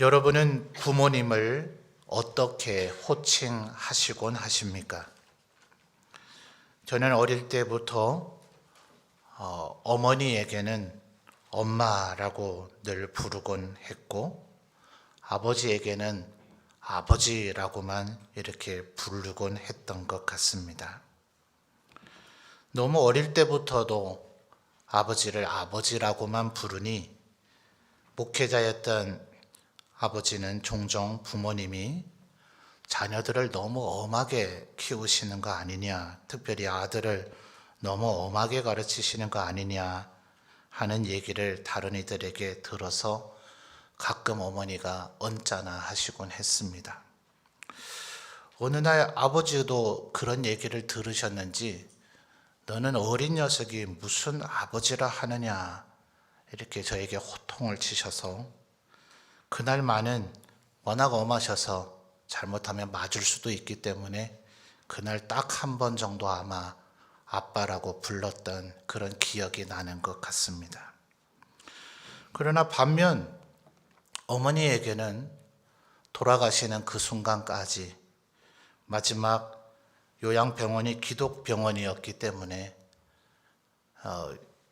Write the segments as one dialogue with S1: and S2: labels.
S1: 여러분은 부모님을 어떻게 호칭하시곤 하십니까? 저는 어릴 때부터 어머니에게는 엄마라고 늘 부르곤 했고, 아버지에게는 아버지라고만 이렇게 부르곤 했던 것 같습니다. 너무 어릴 때부터도 아버지를 아버지라고만 부르니 목회자였던 아버지는 종종 부모님이 자녀들을 너무 엄하게 키우시는 거 아니냐, 특별히 아들을 너무 엄하게 가르치시는 거 아니냐 하는 얘기를 다른 이들에게 들어서 가끔 어머니가 언짢아 하시곤 했습니다. 어느 날 아버지도 그런 얘기를 들으셨는지 너는 어린 녀석이 무슨 아버지라 하느냐 이렇게 저에게 호통을 치셔서, 그날만은 워낙 엄하셔서 잘못하면 맞을 수도 있기 때문에 그날 딱 한 번 정도 아마 아빠라고 불렀던 그런 기억이 나는 것 같습니다. 그러나 반면 어머니에게는 돌아가시는 그 순간까지, 마지막 요양병원이 기독병원이었기 때문에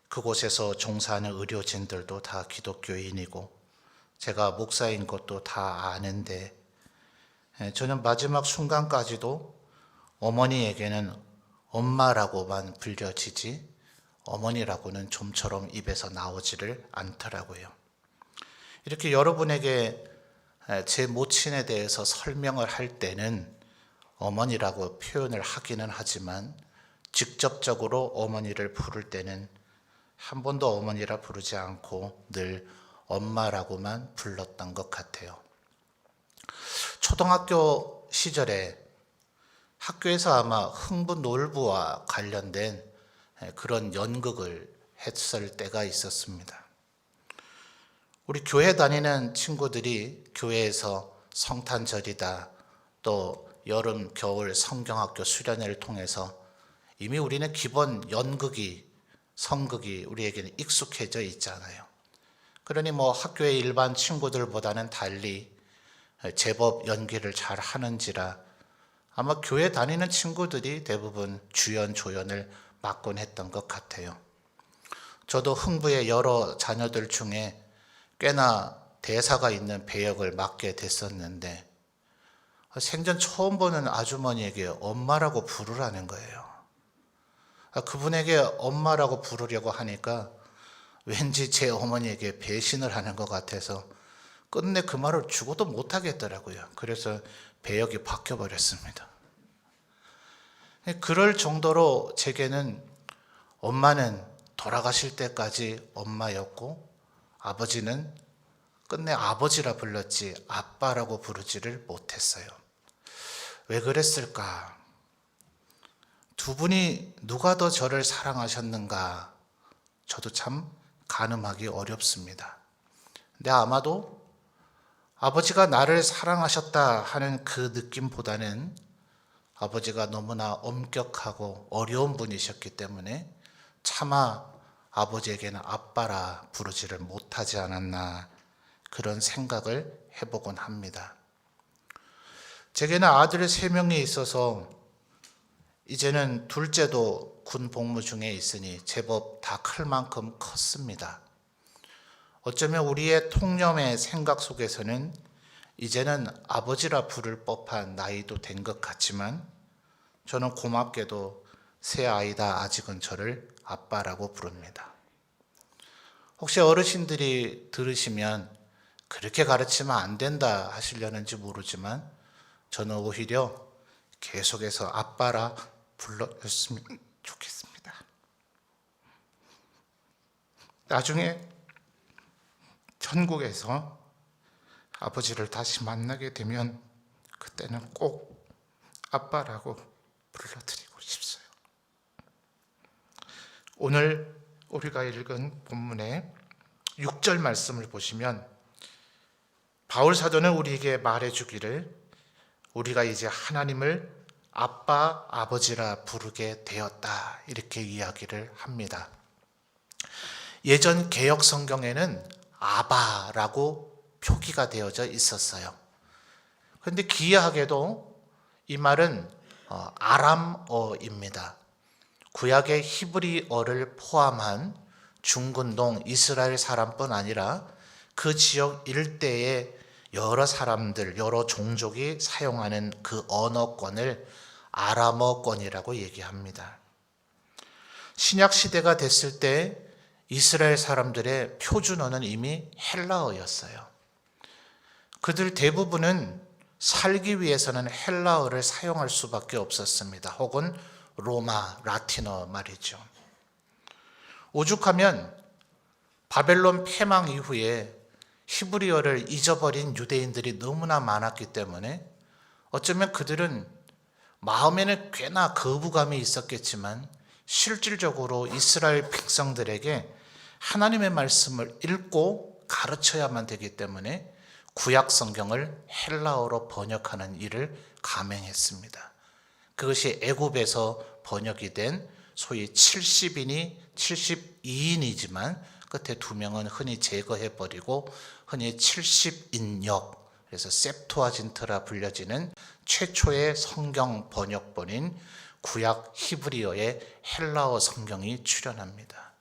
S1: 그곳에서 종사하는 의료진들도 다 기독교인이고 제가 목사인 것도 다 아는데, 저는 마지막 순간까지도 어머니에게는 엄마라고만 불려지지 어머니라고는 좀처럼 입에서 나오지를 않더라고요. 이렇게 여러분에게 제 모친에 대해서 설명을 할 때는 어머니라고 표현을 하기는 하지만 직접적으로 어머니를 부를 때는 한 번도 어머니라 부르지 않고 늘 엄마라고만 불렀던 것 같아요. 초등학교 시절에 학교에서 아마 흥부놀부와 관련된 그런 연극을 했을 때가 있었습니다. 우리 교회 다니는 친구들이 교회에서 성탄절이다, 또 여름, 겨울 성경학교 수련회를 통해서 이미 우리는 기본 연극이, 성극이 우리에게는 익숙해져 있잖아요. 그러니 학교의 일반 친구들보다는 달리 제법 연기를 잘 하는지라 아마 교회 다니는 친구들이 대부분 주연, 조연을 맡곤 했던 것 같아요. 저도 흥부의 여러 자녀들 중에 꽤나 대사가 있는 배역을 맡게 됐었는데, 생전 처음 보는 아주머니에게 엄마라고 부르라는 거예요. 그분에게 엄마라고 부르려고 하니까 왠지 제 어머니에게 배신을 하는 것 같아서 끝내 그 말을 죽어도 못하겠더라고요. 그래서 배역이 바뀌어버렸습니다. 그럴 정도로 제게는 엄마는 돌아가실 때까지 엄마였고, 아버지는 끝내 아버지라 불렀지 아빠라고 부르지를 못했어요. 왜 그랬을까? 두 분이 누가 더 저를 사랑하셨는가? 저도 참 가늠하기 어렵습니다. 근데 아마도 아버지가 나를 사랑하셨다 하는 그 느낌보다는 아버지가 너무나 엄격하고 어려운 분이셨기 때문에 차마 아버지에게는 아빠라 부르지를 못하지 않았나, 그런 생각을 해보곤 합니다. 제게는 아들 3명이 있어서 이제는 둘째도 군 복무 중에 있으니 제법 다 클 만큼 컸습니다. 어쩌면 우리의 통념의 생각 속에서는 이제는 아버지라 부를 법한 나이도 된 것 같지만, 저는 고맙게도 새 아이다 아직은 저를 아빠라고 부릅니다. 혹시 어르신들이 들으시면 그렇게 가르치면 안 된다 하시려는지 모르지만 저는 오히려 계속해서 아빠라 불러줬으면 좋겠습니다. 나중에 천국에서 아버지를 다시 만나게 되면 그때는 꼭 아빠라고 불러드리고 싶어요. 오늘 우리가 읽은 본문의 6절 말씀을 보시면 바울 사도는 우리에게 말해주기를 우리가 이제 하나님을 아빠, 아버지라 부르게 되었다, 이렇게 이야기를 합니다. 예전 개역 성경에는 아바라고 표기가 되어져 있었어요. 그런데 기이하게도 이 말은 아람어입니다. 구약의 히브리어를 포함한 중근동 이스라엘 사람뿐 아니라 그 지역 일대의 여러 사람들, 여러 종족이 사용하는 그 언어권을 아람어권이라고 얘기합니다. 신약 시대가 됐을 때 이스라엘 사람들의 표준어는 이미 헬라어였어요. 그들 대부분은 살기 위해서는 헬라어를 사용할 수밖에 없었습니다. 혹은 로마, 라틴어 말이죠. 오죽하면 바벨론 패망 이후에 히브리어를 잊어버린 유대인들이 너무나 많았기 때문에 어쩌면 그들은 마음에는 꽤나 거부감이 있었겠지만 실질적으로 이스라엘 백성들에게 하나님의 말씀을 읽고 가르쳐야만 되기 때문에 구약 성경을 헬라어로 번역하는 일을 감행했습니다. 그것이 애굽에서 번역이 된 소위 70인이 72인이지만 끝에 2명은 흔히 제거해버리고 흔히 70인역, 그래서 셉투아진트라 불려지는 최초의 성경 번역본인 구약 히브리어의 헬라어 성경이 출현합니다.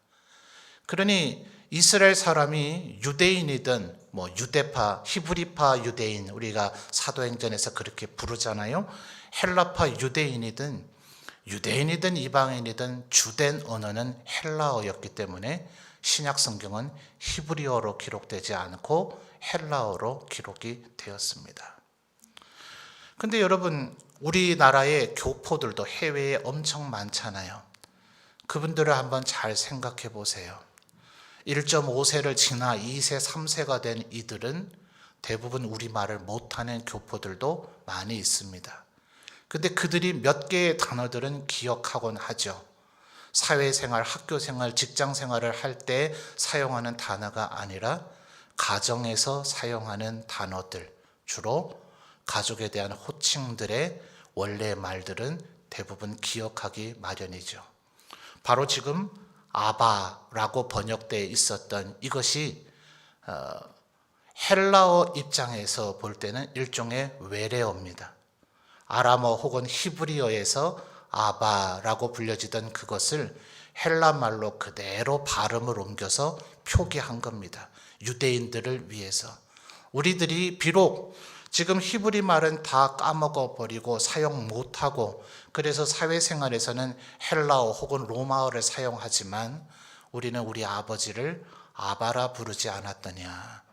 S1: 그러니 이스라엘 사람이 유대인이든 유대파, 히브리파 유대인, 우리가 사도행전에서 그렇게 부르잖아요. 헬라파 유대인이든 이방인이든 주된 언어는 헬라어였기 때문에 신약 성경은 히브리어로 기록되지 않고 헬라어로 기록이 되었습니다. 근데 여러분, 우리나라의 교포들도 해외에 엄청 많잖아요. 그분들을 한번 잘 생각해 보세요. 1.5세를 지나 2세, 3세가 된 이들은 대부분 우리말을 못하는 교포들도 많이 있습니다. 근데 그들이 몇 개의 단어들은 기억하곤 하죠. 사회생활, 학교생활, 직장생활을 할 때 사용하는 단어가 아니라 가정에서 사용하는 단어들, 주로 가족에 대한 호칭들의 원래 말들은 대부분 기억하기 마련이죠. 바로 지금 아바라고 번역되어 있었던 이것이 헬라어 입장에서 볼 때는 일종의 외래어입니다. 아람어 혹은 히브리어에서 아바라고 불려지던 그것을 헬라말로 그대로 발음을 옮겨서 표기한 겁니다. 유대인들을 위해서. 우리들이 비록 지금 히브리 말은 다 까먹어버리고 사용 못하고 그래서 사회생활에서는 헬라어 혹은 로마어를 사용하지만 우리는 우리 아버지를 아바라 부르지 않았더냐.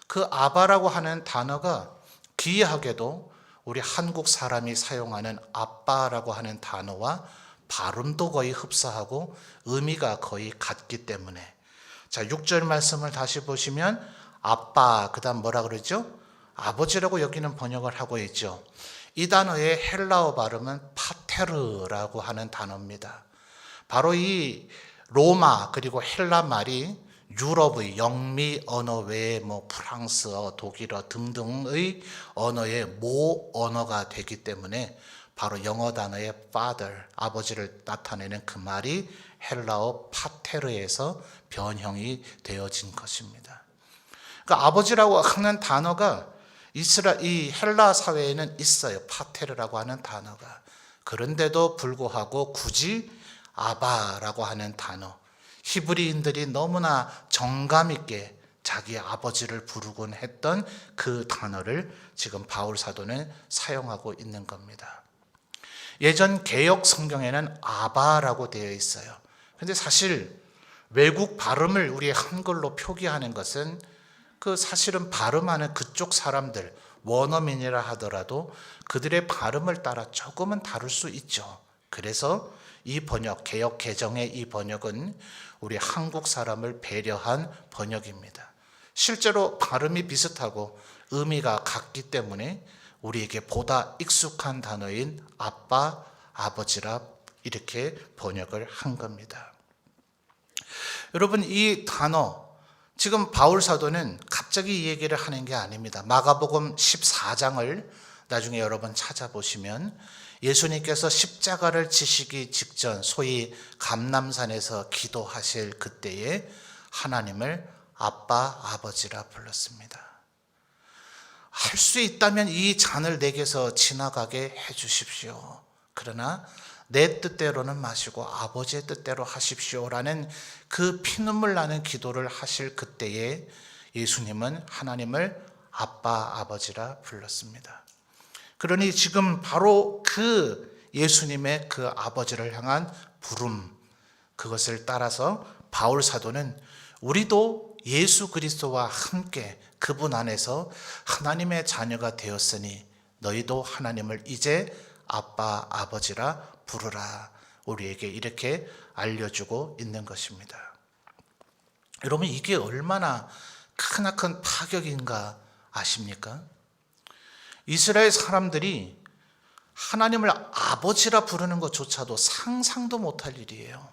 S1: 그 아바라고 하는 단어가 기이하게도 우리 한국 사람이 사용하는 아빠라고 하는 단어와 발음도 거의 흡사하고 의미가 거의 같기 때문에 자, 6절 말씀을 다시 보시면 아빠, 그 다음 뭐라 그러죠? 아버지라고 여기는 번역을 하고 있죠. 이 단어의 헬라어 발음은 파테르라고 하는 단어입니다. 바로 이 로마 그리고 헬라 말이 유럽의 영미 언어 외에 프랑스어, 독일어 등등의 언어의 모 언어가 되기 때문에 바로 영어 단어의 father, 아버지를 나타내는 그 말이 헬라어 파테르에서 변형이 되어진 것입니다. 그러니까 아버지라고 하는 단어가 이 헬라 사회에는 있어요. 파테르라고 하는 단어가. 그런데도 불구하고 굳이 아바라고 하는 단어, 히브리인들이 너무나 정감 있게 자기 아버지를 부르곤 했던 그 단어를 지금 바울 사도는 사용하고 있는 겁니다. 예전 개역 성경에는 아바라고 되어 있어요. 근데 사실 외국 발음을 우리 한글로 표기하는 것은 그 사실은 발음하는 그쪽 사람들, 원어민이라 하더라도 그들의 발음을 따라 조금은 다를 수 있죠. 그래서 이 번역, 개역 개정의 이 번역은 우리 한국 사람을 배려한 번역입니다. 실제로 발음이 비슷하고 의미가 같기 때문에 우리에게 보다 익숙한 단어인 아빠, 아버지라 이렇게 번역을 한 겁니다. 여러분, 이 단어, 지금 바울 사도는 갑자기 이 얘기를 하는 게 아닙니다. 마가복음 14장을 나중에 여러분 찾아보시면 예수님께서 십자가를 지시기 직전 소위 감람산에서 기도하실 그때에 하나님을 아빠, 아버지라 불렀습니다. 할 수 있다면 이 잔을 내게서 지나가게 해 주십시오. 그러나 내 뜻대로는 마시고 아버지의 뜻대로 하십시오라는 그 피눈물 나는 기도를 하실 그때에 예수님은 하나님을 아빠, 아버지라 불렀습니다. 그러니 지금 바로 그 예수님의 그 아버지를 향한 부름, 그것을 따라서 바울 사도는 우리도 예수 그리스도와 함께 그분 안에서 하나님의 자녀가 되었으니 너희도 하나님을 이제 아빠, 아버지라 부르라. 우리에게 이렇게 알려주고 있는 것입니다. 여러분, 이게 얼마나 크나큰 파격인가 아십니까? 이스라엘 사람들이 하나님을 아버지라 부르는 것조차도 상상도 못할 일이에요.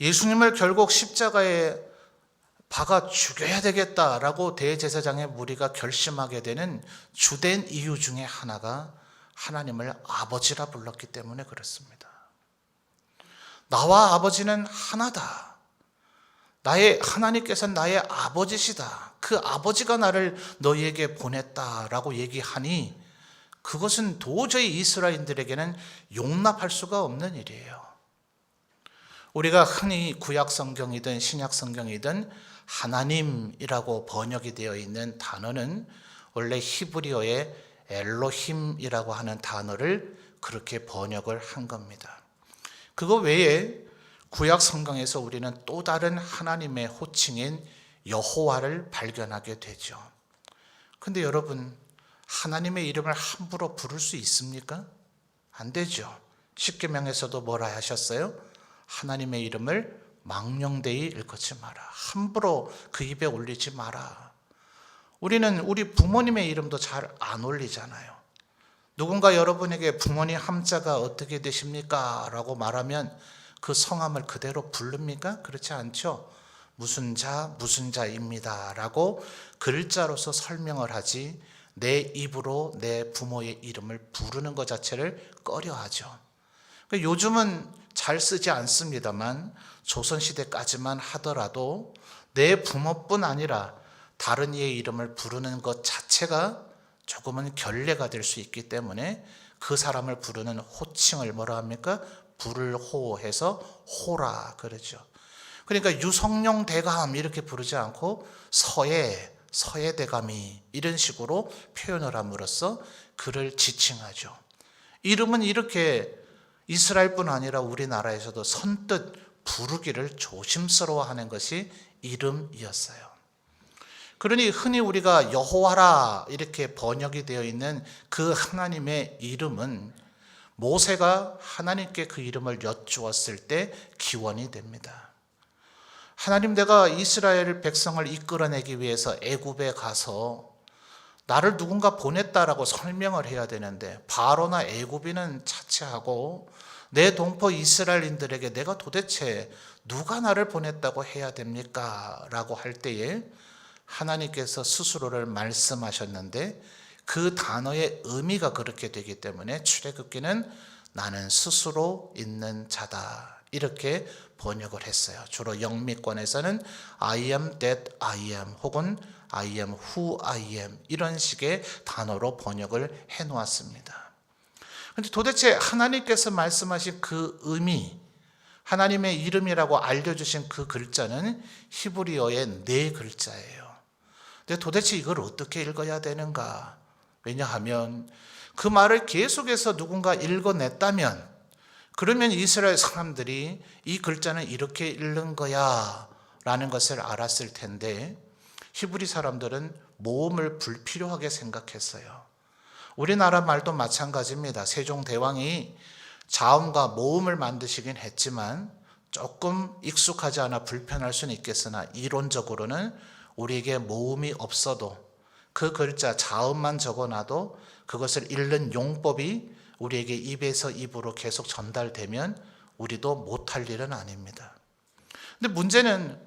S1: 예수님을 결국 십자가에 박아 죽여야 되겠다라고 대제사장의 무리가 결심하게 되는 주된 이유 중에 하나가 하나님을 아버지라 불렀기 때문에 그렇습니다. 나와 아버지는 하나다. 하나님께서는 나의 아버지시다. 그 아버지가 나를 너희에게 보냈다라고 얘기하니 그것은 도저히 이스라엘인들에게는 용납할 수가 없는 일이에요. 우리가 흔히 구약 성경이든 신약 성경이든 하나님이라고 번역이 되어 있는 단어는 원래 히브리어의 엘로힘이라고 하는 단어를 그렇게 번역을 한 겁니다. 그거 외에 구약 성경에서 우리는 또 다른 하나님의 호칭인 여호와를 발견하게 되죠. 근데 여러분, 하나님의 이름을 함부로 부를 수 있습니까? 안 되죠. 십계명에서도 뭐라 하셨어요? 하나님의 이름을 망령되이 일컫지 마라. 함부로 그 입에 올리지 마라. 우리는 우리 부모님의 이름도 잘 안 올리잖아요. 누군가 여러분에게 부모님 함자가 어떻게 되십니까? 라고 말하면 그 성함을 그대로 부릅니까? 그렇지 않죠. 무슨 자입니다 라고 글자로서 설명을 하지 내 입으로 내 부모의 이름을 부르는 것 자체를 꺼려하죠. 요즘은 잘 쓰지 않습니다만 조선시대까지만 하더라도 내 부모뿐 아니라 다른 이의 이름을 부르는 것 자체가 조금은 결례가 될 수 있기 때문에 그 사람을 부르는 호칭을 뭐라 합니까? 불호해서 호라 그러죠. 그러니까 유성룡 대감 이렇게 부르지 않고 서예 대감이 이런 식으로 표현을 함으로써 그를 지칭하죠. 이름은 이렇게 이스라엘뿐 아니라 우리나라에서도 선뜻 부르기를 조심스러워하는 것이 이름이었어요. 그러니 흔히 우리가 여호와라 이렇게 번역이 되어 있는 그 하나님의 이름은 모세가 하나님께 그 이름을 여쭈었을 때 기원이 됩니다. 하나님, 내가 이스라엘 백성을 이끌어내기 위해서 애굽에 가서 나를 누군가 보냈다라고 설명을 해야 되는데 바로나 애굽인은 차치하고 내 동포 이스라엘인들에게 내가 도대체 누가 나를 보냈다고 해야 됩니까? 라고 할 때에 하나님께서 스스로를 말씀하셨는데 그 단어의 의미가 그렇게 되기 때문에 출애굽기는 나는 스스로 있는 자다 이렇게 번역을 했어요. 주로 영미권에서는 I am that I am 혹은 I am who I am 이런 식의 단어로 번역을 해놓았습니다. 그런데 도대체 하나님께서 말씀하신 그 의미, 하나님의 이름이라고 알려주신 그 글자는 히브리어의 4글자예요. 근데 도대체 이걸 어떻게 읽어야 되는가? 왜냐하면 그 말을 계속해서 누군가 읽어냈다면 그러면 이스라엘 사람들이 이 글자는 이렇게 읽는 거야 라는 것을 알았을 텐데 히브리 사람들은 모음을 불필요하게 생각했어요. 우리나라 말도 마찬가지입니다. 세종대왕이 자음과 모음을 만드시긴 했지만 조금 익숙하지 않아 불편할 수는 있겠으나 이론적으로는 우리에게 모음이 없어도 그 글자 자음만 적어놔도 그것을 읽는 용법이 우리에게 입에서 입으로 계속 전달되면 우리도 못할 일은 아닙니다. 근데 문제는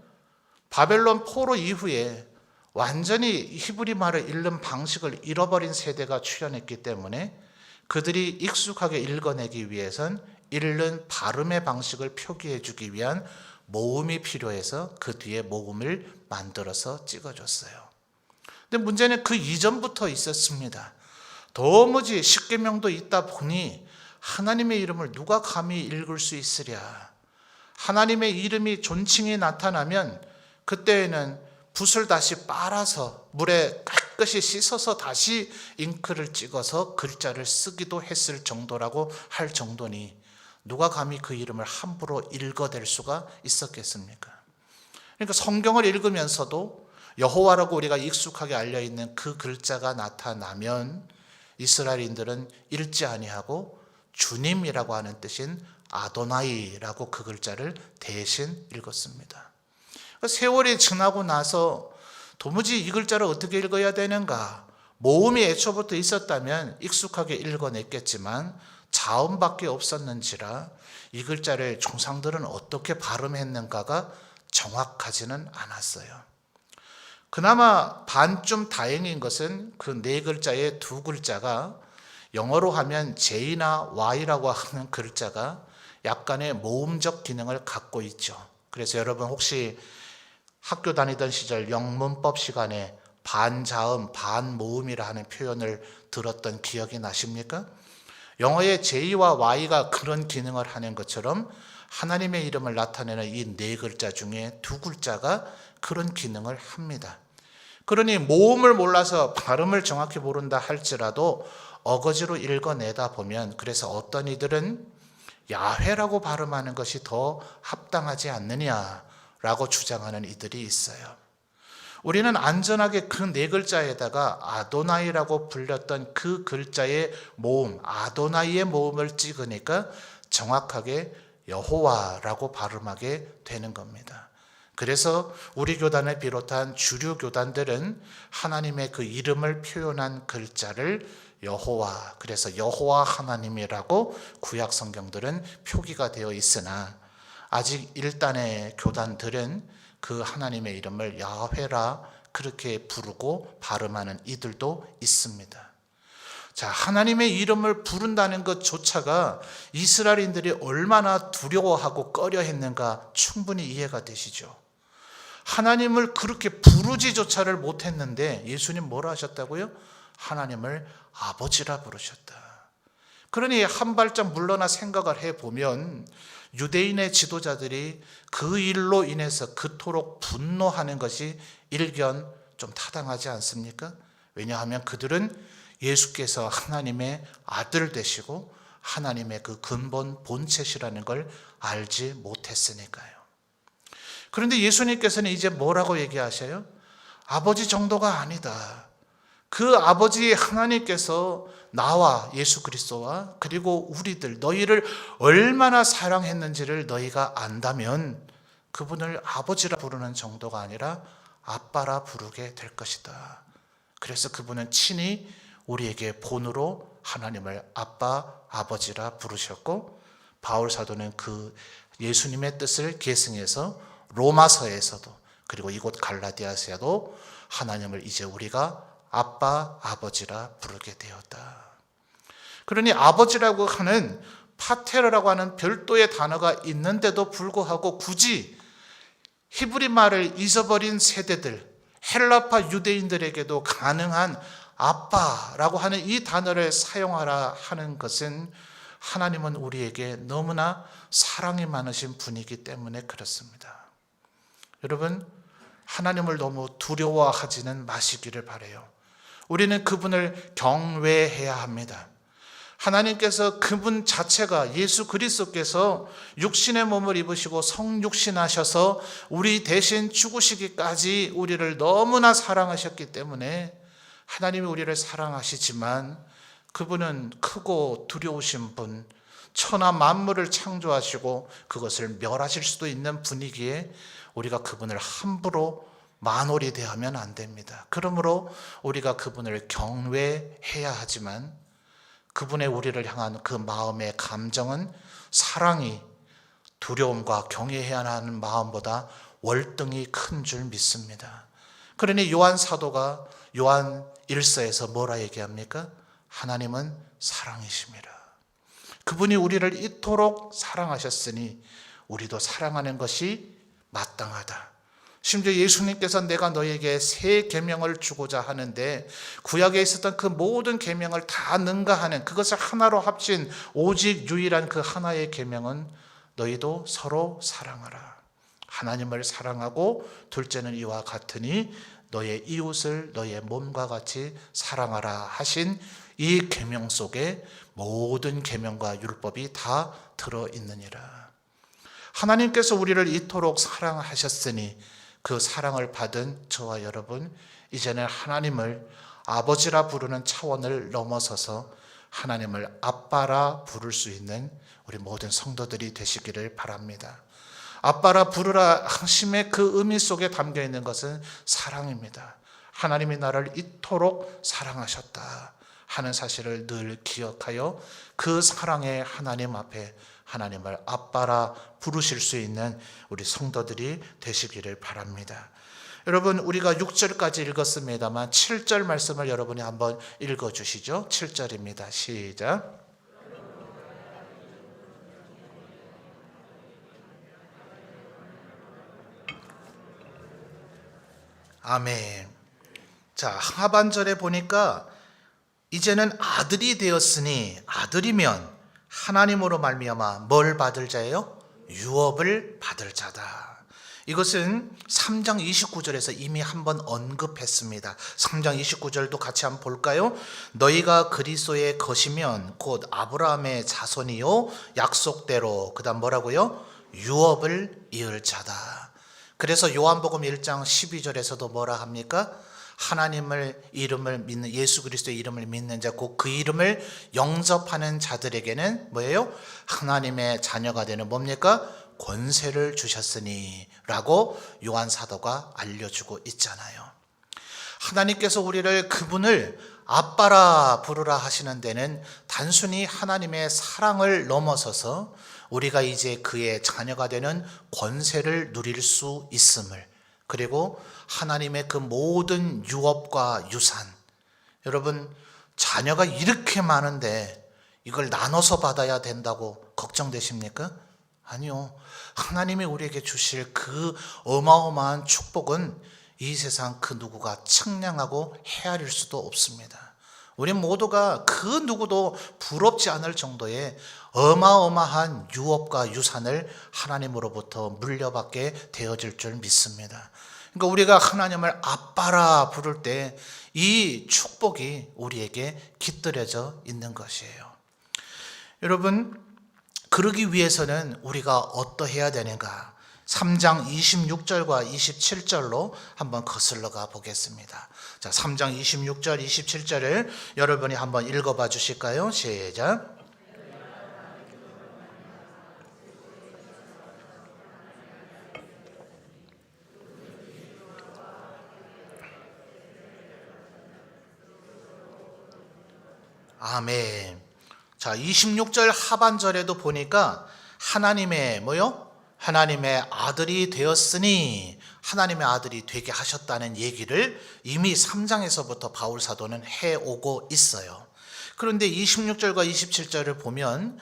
S1: 바벨론 포로 이후에 완전히 히브리 말을 읽는 방식을 잃어버린 세대가 출현했기 때문에 그들이 익숙하게 읽어내기 위해선 읽는 발음의 방식을 표기해 주기 위한 모음이 필요해서 그 뒤에 모음을 만들어서 찍어줬어요. 근데 문제는 그 이전부터 있었습니다. 도무지 십계명도 있다 보니 하나님의 이름을 누가 감히 읽을 수 있으랴. 하나님의 이름이 존칭이 나타나면 그때에는 붓을 다시 빨아서 물에 깨끗이 씻어서 다시 잉크를 찍어서 글자를 쓰기도 했을 정도라고 할 정도니 누가 감히 그 이름을 함부로 읽어댈 수가 있었겠습니까? 그러니까 성경을 읽으면서도 여호와라고 우리가 익숙하게 알려있는 그 글자가 나타나면 이스라엘인들은 읽지 아니하고 주님이라고 하는 뜻인 아도나이라고 그 글자를 대신 읽었습니다. 세월이 지나고 나서 도무지 이 글자를 어떻게 읽어야 되는가, 모음이 애초부터 있었다면 익숙하게 읽어냈겠지만 자음밖에 없었는지라 이 글자를 조상들은 어떻게 발음했는가가 정확하지는 않았어요. 그나마 반쯤 다행인 것은 그 네 글자의 두 글자가 영어로 하면 J나 Y라고 하는 글자가 약간의 모음적 기능을 갖고 있죠. 그래서 여러분 혹시 학교 다니던 시절 영문법 시간에 반자음, 반모음이라 하는 표현을 들었던 기억이 나십니까? 영어의 J와 Y가 그런 기능을 하는 것처럼 하나님의 이름을 나타내는 이 네 글자 중에 두 글자가 그런 기능을 합니다. 그러니 모음을 몰라서 발음을 정확히 모른다 할지라도 어거지로 읽어내다 보면 그래서 어떤 이들은 야훼라고 발음하는 것이 더 합당하지 않느냐라고 주장하는 이들이 있어요. 우리는 안전하게 그 네 글자에다가 아도나이라고 불렸던 그 글자의 모음, 아도나이의 모음을 찍으니까 정확하게 여호와라고 발음하게 되는 겁니다. 그래서 우리 교단을 비롯한 주류 교단들은 하나님의 그 이름을 표현한 글자를 여호와, 그래서 여호와 하나님이라고 구약 성경들은 표기가 되어 있으나 아직 일단의 교단들은 그 하나님의 이름을 야훼라 그렇게 부르고 발음하는 이들도 있습니다. 자, 하나님의 이름을 부른다는 것조차가 이스라엘인들이 얼마나 두려워하고 꺼려했는가 충분히 이해가 되시죠. 하나님을 그렇게 부르지조차를 못했는데 예수님 뭐라 하셨다고요? 하나님을 아버지라 부르셨다. 그러니 한 발짝 물러나 생각을 해보면 유대인의 지도자들이 그 일로 인해서 그토록 분노하는 것이 일견 좀 타당하지 않습니까? 왜냐하면 그들은 예수께서 하나님의 아들 되시고 하나님의 그 근본 본체시라는 걸 알지 못했으니까요. 그런데 예수님께서는 이제 뭐라고 얘기하셔요? 아버지 정도가 아니다. 그 아버지 하나님께서 나와 예수 그리스도와 그리고 우리들 너희를 얼마나 사랑했는지를 너희가 안다면 그분을 아버지라 부르는 정도가 아니라 아빠라 부르게 될 것이다. 그래서 그분은 친히 우리에게 본으로 하나님을 아빠, 아버지라 부르셨고 바울 사도는 그 예수님의 뜻을 계승해서 로마서에서도 그리고 이곳 갈라디아서에도 하나님을 이제 우리가 아빠, 아버지라 부르게 되었다. 그러니 아버지라고 하는 파테르라고 하는 별도의 단어가 있는데도 불구하고 굳이 히브리 말을 잊어버린 세대들, 헬라파 유대인들에게도 가능한 아빠라고 하는 이 단어를 사용하라 하는 것은 하나님은 우리에게 너무나 사랑이 많으신 분이기 때문에 그렇습니다. 여러분, 하나님을 너무 두려워하지는 마시기를 바라요. 우리는 그분을 경외해야 합니다. 하나님께서 그분 자체가 예수 그리스도께서 육신의 몸을 입으시고 성육신하셔서 우리 대신 죽으시기까지 우리를 너무나 사랑하셨기 때문에 하나님이 우리를 사랑하시지만 그분은 크고 두려우신 분, 천하 만물을 창조하시고 그것을 멸하실 수도 있는 분이기에 우리가 그분을 함부로 만홀히 대하면 안 됩니다. 그러므로 우리가 그분을 경외해야 하지만 그분의 우리를 향한 그 마음의 감정은 사랑이 두려움과 경외해야 하는 마음보다 월등히 큰 줄 믿습니다. 그러니 요한 사도가 요한 1서에서 뭐라 얘기합니까? 하나님은 사랑이십니다. 그분이 우리를 이토록 사랑하셨으니 우리도 사랑하는 것이 마땅하다. 심지어 예수님께서 내가 너에게 새 계명을 주고자 하는데 구약에 있었던 그 모든 계명을 다 능가하는 그것을 하나로 합친 오직 유일한 그 하나의 계명은 너희도 서로 사랑하라. 하나님을 사랑하고 둘째는 이와 같으니 너의 이웃을 너의 몸과 같이 사랑하라 하신 이 계명 속에 모든 계명과 율법이 다 들어있느니라. 하나님께서 우리를 이토록 사랑하셨으니 그 사랑을 받은 저와 여러분, 이제는 하나님을 아버지라 부르는 차원을 넘어서서 하나님을 아빠라 부를 수 있는 우리 모든 성도들이 되시기를 바랍니다. 아빠라 부르라 하심의 그 의미 속에 담겨 있는 것은 사랑입니다. 하나님이 나를 이토록 사랑하셨다 하는 사실을 늘 기억하여 그 사랑의 하나님 앞에 하나님을 아빠라 부르실 수 있는 우리 성도들이 되시기를 바랍니다. 여러분, 우리가 6절까지 읽었습니다만 7절 말씀을 여러분이 한번 읽어주시죠. 7절입니다. 시작. 아멘. 자, 하반절에 보니까 이제는 아들이 되었으니, 아들이면 하나님으로 말미암아 뭘 받을 자예요? 유업을 받을 자다. 이것은 3장 29절에서 이미 한번 언급했습니다. 3장 29절도 같이 한번 볼까요? 너희가 그리스도의 것이면 곧 아브라함의 자손이요 약속대로, 그 다음 뭐라고요? 유업을 이을 자다. 그래서 요한복음 1장 12절에서도 뭐라 합니까? 하나님을 이름을 믿는, 예수 그리스도의 이름을 믿는 자, 곧 그 이름을 영접하는 자들에게는 뭐예요? 하나님의 자녀가 되는 뭡니까? 권세를 주셨으니 라고 요한 사도가 알려주고 있잖아요. 하나님께서 우리를 그분을 아빠라 부르라 하시는 데는 단순히 하나님의 사랑을 넘어서서 우리가 이제 그의 자녀가 되는 권세를 누릴 수 있음을, 그리고 하나님의 그 모든 유업과 유산, 여러분 자녀가 이렇게 많은데 이걸 나눠서 받아야 된다고 걱정되십니까? 아니요. 하나님이 우리에게 주실 그 어마어마한 축복은 이 세상 그 누구가 측량하고 헤아릴 수도 없습니다. 우리 모두가 그 누구도 부럽지 않을 정도의 어마어마한 유업과 유산을 하나님으로부터 물려받게 되어질 줄 믿습니다. 그러니까 우리가 하나님을 아빠라 부를 때 이 축복이 우리에게 깃들여져 있는 것이에요. 여러분, 그러기 위해서는 우리가 어떠해야 되는가? 3장 26절과 27절로 한번 거슬러 가 보겠습니다. 자, 3장 26절, 27절을 여러분이 한번 읽어봐 주실까요? 시작. 아멘. 자, 26절 하반절에도 보니까 하나님의 뭐요? 하나님의 아들이 되었으니, 하나님의 아들이 되게 하셨다는 얘기를 이미 3장에서부터 바울 사도는 해오고 있어요. 그런데 26절과 27절을 보면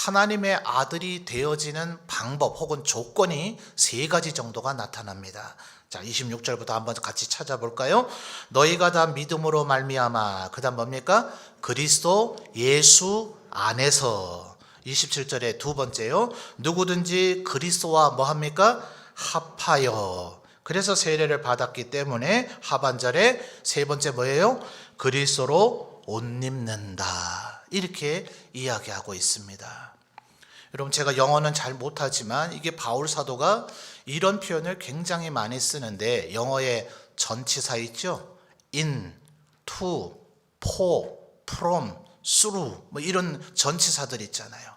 S1: 하나님의 아들이 되어지는 방법 혹은 조건이 세 가지 정도가 나타납니다. 자, 26절부터 한번 같이 찾아볼까요? 너희가 다 믿음으로 말미암아, 그 다음 뭡니까? 그리스도 예수 안에서. 27절에 두 번째요. 누구든지 그리스도와 뭐합니까? 합하여. 그래서 세례를 받았기 때문에 하반절에 세 번째 뭐예요? 그리스도로 옷 입는다. 이렇게 이야기하고 있습니다. 여러분, 제가 영어는 잘 못하지만 이게 바울 사도가 이런 표현을 굉장히 많이 쓰는데, 영어의 전치사 있죠? in, to, for, from, through, 뭐 이런 전치사들 있잖아요.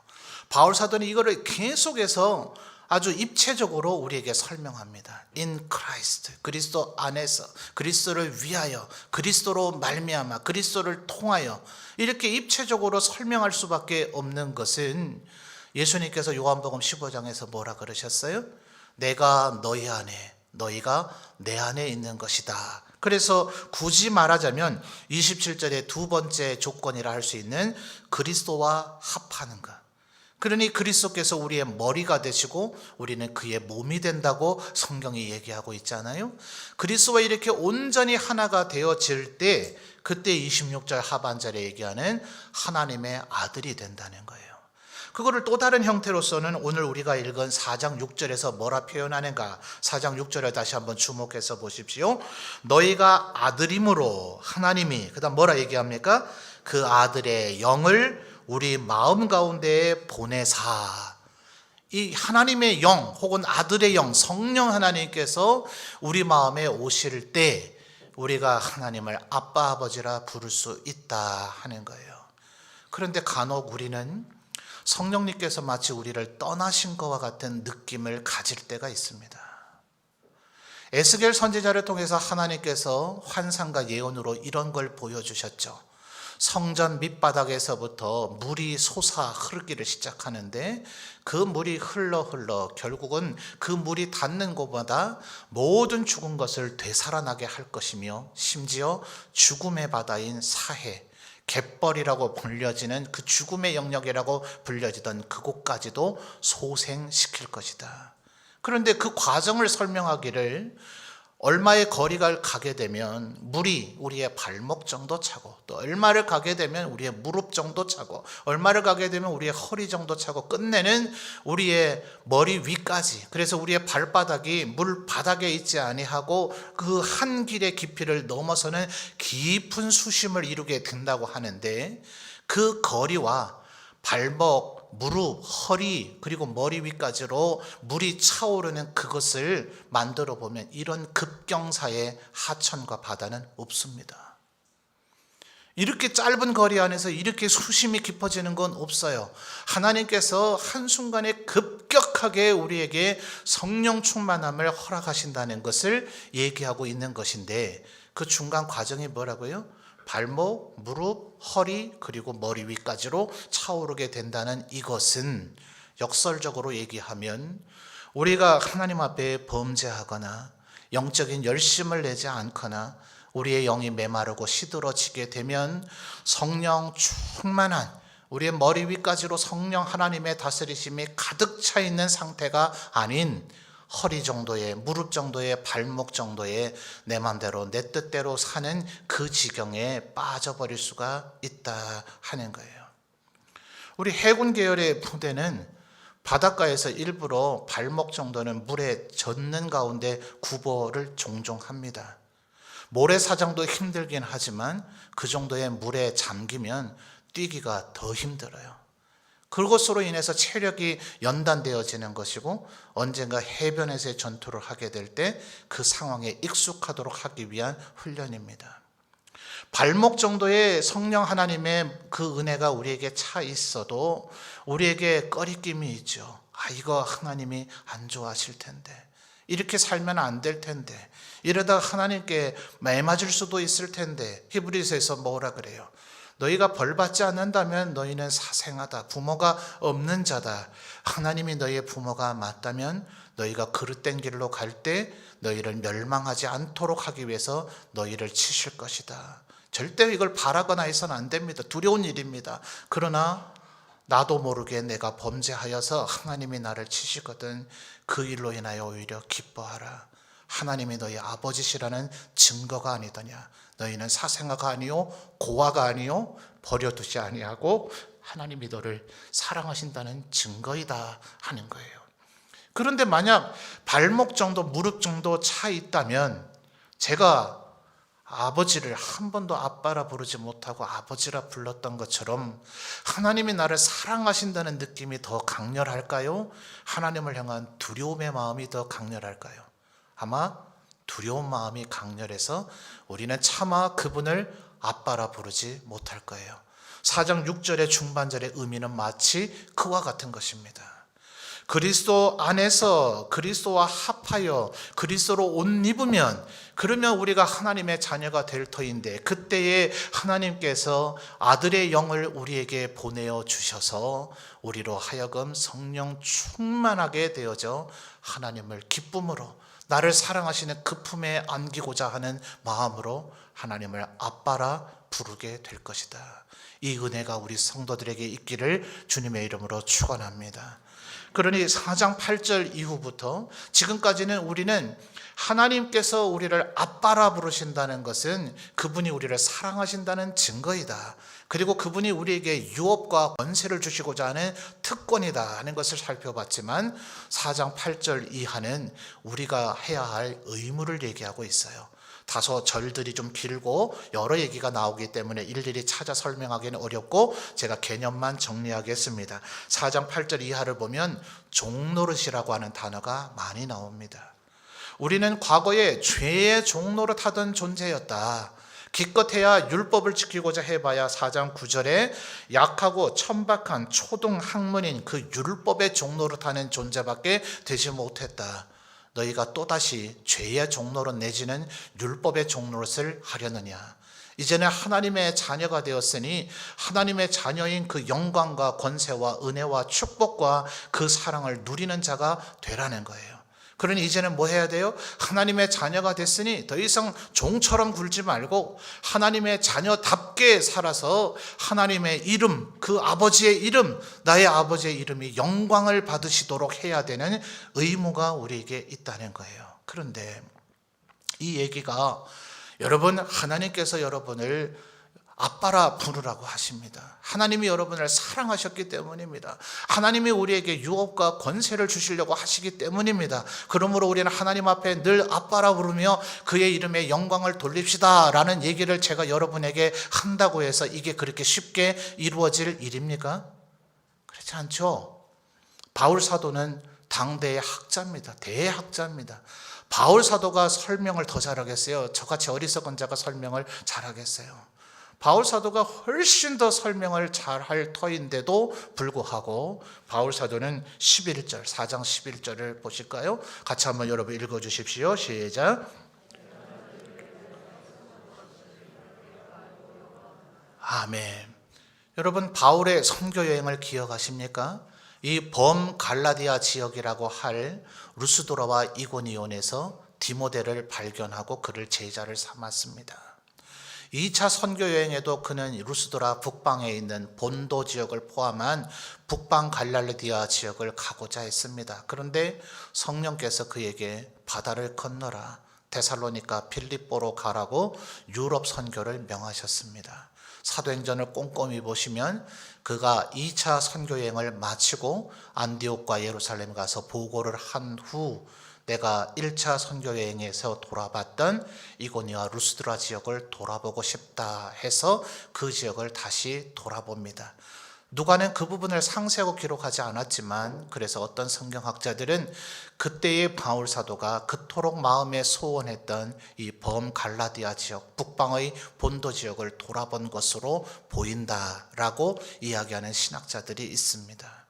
S1: 바울 사도는 이거를 계속해서 아주 입체적으로 우리에게 설명합니다. In Christ, 그리스도 안에서, 그리스도를 위하여, 그리스도로 말미암아, 그리스도를 통하여, 이렇게 입체적으로 설명할 수밖에 없는 것은 예수님께서 요한복음 15장에서 뭐라 그러셨어요? 내가 너희 안에, 너희가 내 안에 있는 것이다. 그래서 굳이 말하자면 27절의 두 번째 조건이라 할 수 있는 그리스도와 합하는 것, 그러니 그리스도께서 우리의 머리가 되시고 우리는 그의 몸이 된다고 성경이 얘기하고 있잖아요. 그리스도와 이렇게 온전히 하나가 되어질 때 그때 26절 하반절에 얘기하는 하나님의 아들이 된다는 거예요. 그거를 또 다른 형태로서는 오늘 우리가 읽은 4장 6절에서 뭐라 표현하는가? 4장 6절에 다시 한번 주목해서 보십시오. 너희가 아들임으로 하나님이 그다음 뭐라 얘기합니까? 그 아들의 영을 우리 마음 가운데에 보내사. 이 하나님의 영 혹은 아들의 영 성령 하나님께서 우리 마음에 오실 때 우리가 하나님을 아빠 아버지라 부를 수 있다 하는 거예요. 그런데 간혹 우리는 성령님께서 마치 우리를 떠나신 것과 같은 느낌을 가질 때가 있습니다. 에스겔 선지자를 통해서 하나님께서 환상과 예언으로 이런 걸 보여주셨죠. 성전 밑바닥에서부터 물이 솟아 흐르기를 시작하는데 그 물이 흘러 결국은 그 물이 닿는 곳마다 모든 죽은 것을 되살아나게 할 것이며 심지어 죽음의 바다인 사해 갯벌이라고 불려지는 그 죽음의 영역이라고 불려지던 그곳까지도 소생시킬 것이다. 그런데 그 과정을 설명하기를 얼마의 거리를 가게 되면 물이 우리의 발목 정도 차고 또 얼마를 가게 되면 우리의 무릎 정도 차고 얼마를 가게 되면 우리의 허리 정도 차고 끝내는 우리의 머리 위까지, 그래서 우리의 발바닥이 물 바닥에 있지 아니하고 그 한 길의 깊이를 넘어서는 깊은 수심을 이루게 된다고 하는데 그 거리와 발목, 무릎, 허리 그리고 머리 위까지로 물이 차오르는 그것을 만들어 보면 이런 급경사의 하천과 바다는 없습니다. 이렇게 짧은 거리 안에서 이렇게 수심이 깊어지는 건 없어요. 하나님께서 한순간에 급격하게 우리에게 성령 충만함을 허락하신다는 것을 얘기하고 있는 것인데 그 중간 과정이 뭐라고요? 발목, 무릎, 허리 그리고 머리 위까지로 차오르게 된다는 이것은 역설적으로 얘기하면 우리가 하나님 앞에 범죄하거나 영적인 열심을 내지 않거나 우리의 영이 메마르고 시들어지게 되면 성령 충만한 우리의 머리 위까지로 성령 하나님의 다스리심이 가득 차 있는 상태가 아닌 허리 정도의, 무릎 정도의, 발목 정도의 내 맘대로 내 뜻대로 사는 그 지경에 빠져버릴 수가 있다 하는 거예요. 우리 해군 계열의 부대는 바닷가에서 일부러 발목 정도는 물에 젖는 가운데 구보를 종종 합니다. 모래사장도 힘들긴 하지만 그 정도의 물에 잠기면 뛰기가 더 힘들어요. 그것으로 인해서 체력이 연단되어지는 것이고 언젠가 해변에서의 전투를 하게 될 때 그 상황에 익숙하도록 하기 위한 훈련입니다. 발목 정도의 성령 하나님의 그 은혜가 우리에게 차 있어도 우리에게 꺼리낌이 있죠. 이거 하나님이 안 좋아하실 텐데, 이렇게 살면 안 될 텐데, 이러다 하나님께 매맞을 수도 있을 텐데. 히브리서에서 뭐라 그래요? 너희가 벌받지 않는다면 너희는 사생하다, 부모가 없는 자다. 하나님이 너희의 부모가 맞다면 너희가 그릇된 길로 갈 때 너희를 멸망하지 않도록 하기 위해서 너희를 치실 것이다. 절대 이걸 바라거나 해서는 안 됩니다. 두려운 일입니다. 그러나 나도 모르게 내가 범죄하여서 하나님이 나를 치시거든 그 일로 인하여 오히려 기뻐하라. 하나님이 너희 아버지시라는 증거가 아니더냐. 너희는 사생아가 아니요 고아가 아니요 버려두지 아니하고 하나님이 너를 사랑하신다는 증거이다 하는 거예요. 그런데 만약 발목 정도, 무릎 정도 차 있다면 제가 아버지를 한 번도 아빠라 부르지 못하고 아버지라 불렀던 것처럼 하나님이 나를 사랑하신다는 느낌이 더 강렬할까요? 하나님을 향한 두려움의 마음이 더 강렬할까요? 아마 두려운 마음이 강렬해서 우리는 차마 그분을 아빠라 부르지 못할 거예요. 4장 6절의 중반절의 의미는 마치 그와 같은 것입니다. 그리스도 안에서 그리스도와 합하여 그리스도로 옷 입으면 그러면 우리가 하나님의 자녀가 될 터인데 그때에 하나님께서 아들의 영을 우리에게 보내어 주셔서 우리로 하여금 성령 충만하게 되어져 하나님을 기쁨으로 나를 사랑하시는 그 품에 안기고자 하는 마음으로 하나님을 아빠라 부르게 될 것이다. 이 은혜가 우리 성도들에게 있기를 주님의 이름으로 축원합니다. 그러니 4장 8절 이후부터 지금까지는 우리는 하나님께서 우리를 아빠라 부르신다는 것은 그분이 우리를 사랑하신다는 증거이다. 그리고 그분이 우리에게 유업과 권세를 주시고자 하는 특권이다 하는 것을 살펴봤지만 4장 8절 이하는 우리가 해야 할 의무를 얘기하고 있어요. 다소 절들이 좀 길고 여러 얘기가 나오기 때문에 일일이 찾아 설명하기는 어렵고 제가 개념만 정리하겠습니다. 4장 8절 이하를 보면 종노릇이라고 하는 단어가 많이 나옵니다. 우리는 과거에 죄의 종노릇 하던 존재였다. 기껏해야 율법을 지키고자 해봐야 4장 9절에 약하고 천박한 초등 학문인 그 율법의 종노릇하는 존재밖에 되지 못했다. 너희가 또다시 죄의 종노릇 내지는 율법의 종노릇을 하려느냐. 이제는 하나님의 자녀가 되었으니 하나님의 자녀인 그 영광과 권세와 은혜와 축복과 그 사랑을 누리는 자가 되라는 거예요. 그러니 이제는 뭐 해야 돼요? 하나님의 자녀가 됐으니 더 이상 종처럼 굴지 말고 하나님의 자녀답게 살아서 하나님의 이름, 그 아버지의 이름, 나의 아버지의 이름이 영광을 받으시도록 해야 되는 의무가 우리에게 있다는 거예요. 그런데 이 얘기가 여러분, 하나님께서 여러분을 아빠라 부르라고 하십니다. 하나님이 여러분을 사랑하셨기 때문입니다. 하나님이 우리에게 유업과 권세를 주시려고 하시기 때문입니다. 그러므로 우리는 하나님 앞에 늘 아빠라 부르며 그의 이름에 영광을 돌립시다 라는 얘기를 제가 여러분에게 한다고 해서 이게 그렇게 쉽게 이루어질 일입니까? 그렇지 않죠. 바울 사도는 당대의 학자입니다. 대학자입니다. 바울 사도가 설명을 더 잘하겠어요? 저같이 어리석은 자가 설명을 잘하겠어요? 바울 사도가 훨씬 더 설명을 잘할 터인데도 불구하고 바울 사도는 11절, 4장 11절을 보실까요? 같이 한번 여러분 읽어주십시오. 시작. 아멘. 여러분, 바울의 선교 여행을 기억하십니까? 이 범갈라디아 지역이라고 할 루스도라와 이고니온에서 디모데를 발견하고 그를 제자를 삼았습니다. 2차 선교 여행에도 그는 루스도라 북방에 있는 본도 지역을 포함한 북방 갈라디아 지역을 가고자 했습니다. 그런데 성령께서 그에게 바다를 건너라, 데살로니가 빌립보로 가라고 유럽 선교를 명하셨습니다. 사도행전을 꼼꼼히 보시면 그가 2차 선교 여행을 마치고 안디옥과 예루살렘 가서 보고를 한 후 내가 1차 선교 여행에서 돌아봤던 이고니와 루스드라 지역을 돌아보고 싶다 해서 그 지역을 다시 돌아봅니다. 누가는 그 부분을 상세하고 기록하지 않았지만 그래서 어떤 성경학자들은 그때의 바울 사도가 그토록 마음에 소원했던 이 범갈라디아 지역, 북방의 본도 지역을 돌아본 것으로 보인다라고 이야기하는 신학자들이 있습니다.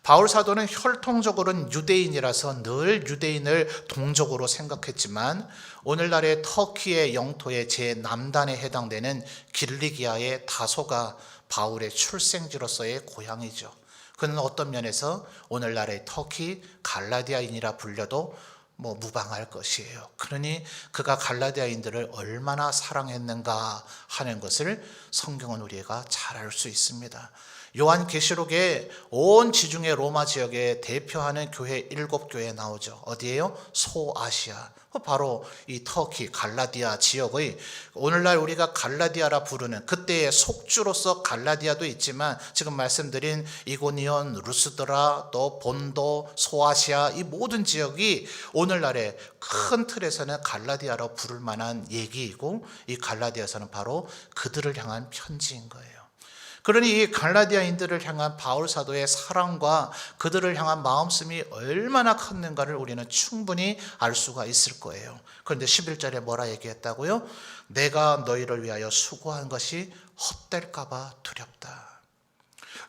S1: 바울 사도는 혈통적으로는 유대인이라서 늘 유대인을 동족으로 생각했지만 오늘날의 터키의 영토의 제남단에 해당되는 길리기아의 다소가 바울의 출생지로서의 고향이죠. 그는 어떤 면에서 오늘날의 터키 갈라디아인이라 불려도 무방할 것이에요. 그러니 그가 갈라디아인들을 얼마나 사랑했는가 하는 것을 성경은 우리가 잘 알 수 있습니다. 요한계시록에 온 지중해 로마 지역에 대표하는 교회 7교회 나오죠. 어디예요? 소아시아. 바로 이 터키 갈라디아 지역의 오늘날 우리가 갈라디아라 부르는 그때의 속주로서 갈라디아도 있지만 지금 말씀드린 이고니온, 루스드라, 또 본도, 소아시아 이 모든 지역이 오늘날의 큰 틀에서는 갈라디아라 부를 만한 얘기이고 이 갈라디아서는 바로 그들을 향한 편지인 거예요. 그러니 이 갈라디아인들을 향한 바울 사도의 사랑과 그들을 향한 마음씀이 얼마나 컸는가를 우리는 충분히 알 수가 있을 거예요. 그런데 11절에 뭐라 얘기했다고요? 내가 너희를 위하여 수고한 것이 헛될까 봐 두렵다.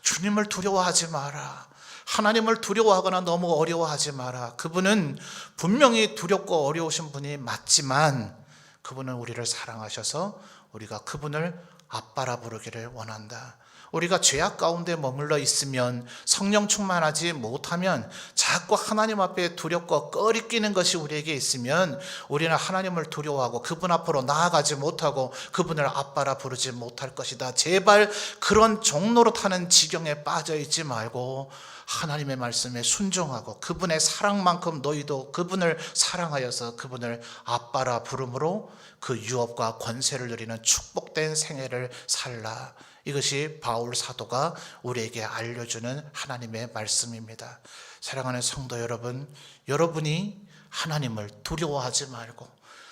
S1: 주님을 두려워하지 마라. 하나님을 두려워하거나 너무 어려워하지 마라. 그분은 분명히 두렵고 어려우신 분이 맞지만 그분은 우리를 사랑하셔서 우리가 그분을 아빠라 부르기를 원한다. 우리가 죄악 가운데 머물러 있으면, 성령 충만하지 못하면, 자꾸 하나님 앞에 두렵고 꺼리끼는 것이 우리에게 있으면 우리는 하나님을 두려워하고 그분 앞으로 나아가지 못하고 그분을 아빠라 부르지 못할 것이다. 제발 그런 종로로 타는 지경에 빠져 있지 말고 하나님의 말씀에 순종하고 그분의 사랑만큼 너희도 그분을 사랑하여서 그분을 아빠라 부름으로 그 유업과 권세를 누리는 축복된 생애를 살라. 이것이 바울 사도가 우리에게 알려주는 하나님의 말씀입니다. 사랑하는 성도 여러분, 여러분이 하나님을 두려워하지 말고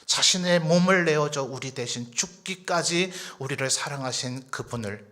S1: 자신의 몸을 내어줘 우리 대신 죽기까지 우리를 사랑하신 그분을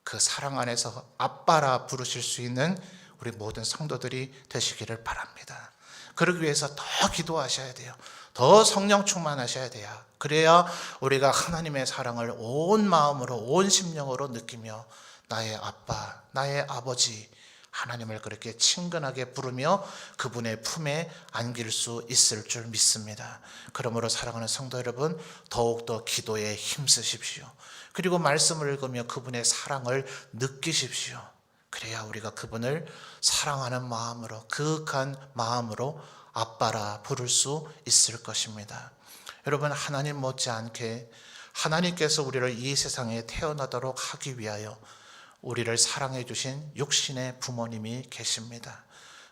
S1: 그 사랑 안에서 아빠라 부르실 수 있는 우리 모든 성도들이 되시기를 바랍니다. 그러기 위해서 더 기도하셔야 돼요. 더 성령 충만하셔야 돼요. 그래야 우리가 하나님의 사랑을 온 마음으로 온 심령으로 느끼며 나의 아빠, 나의 아버지 하나님을 그렇게 친근하게 부르며 그분의 품에 안길 수 있을 줄 믿습니다. 그러므로 사랑하는 성도 여러분, 더욱더 기도에 힘쓰십시오. 그리고 말씀을 읽으며 그분의 사랑을 느끼십시오. 그래야 우리가 그분을 사랑하는 마음으로, 그윽한 마음으로 아빠라 부를 수 있을 것입니다. 여러분, 하나님 못지않게 하나님께서 우리를 이 세상에 태어나도록 하기 위하여 우리를 사랑해 주신 육신의 부모님이 계십니다.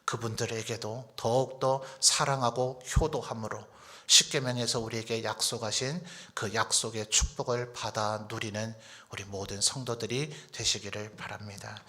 S1: 그분들에게도 더욱더 사랑하고 효도함으로 십계명에서 우리에게 약속하신 그 약속의 축복을 받아 누리는 우리 모든 성도들이 되시기를 바랍니다.